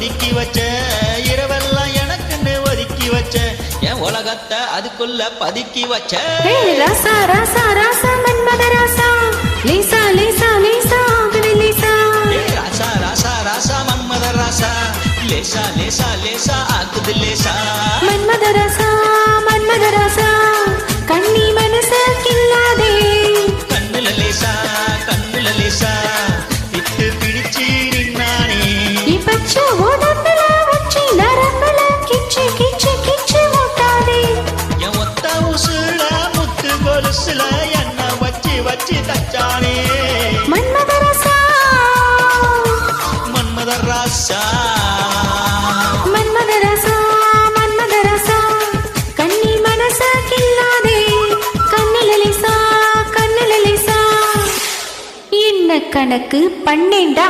ஒதுக்கி வச்ச இரவெல்லாம் எனக்குன்னு ஒதுக்கி வச்ச என் உலகத்தை அதுக்குள்ள பதுக்கி வச்ச ராசா ராசா ராசா மன்மத ராசா லேசா லேசா லேசா லேசா ராசா ராசா ராசா மன்மத ராசா லேசா லேசா லேசா ஆக்குது லேசா மன்மத ராசா கண்ணி மனச கில்லாதே கண்ணுல லேசா விட்டு பிடிச்சு நின்னானே இப்பச்ச உடம்புல வச்சி நரம்புல கிச்சு கிச்சு கிச்சு ஓட்டாதே என் ஒத்த உசுல முத்து கொலுசுல என்ன வச்சு வச்சு தச்சானே மன்மத ராசா மன்மத ராசா மன்மத ராசா கண்ணி மனச கில்லாதே கண்ணுல லேசா என்ன கணக்கு பண்ணேண்டா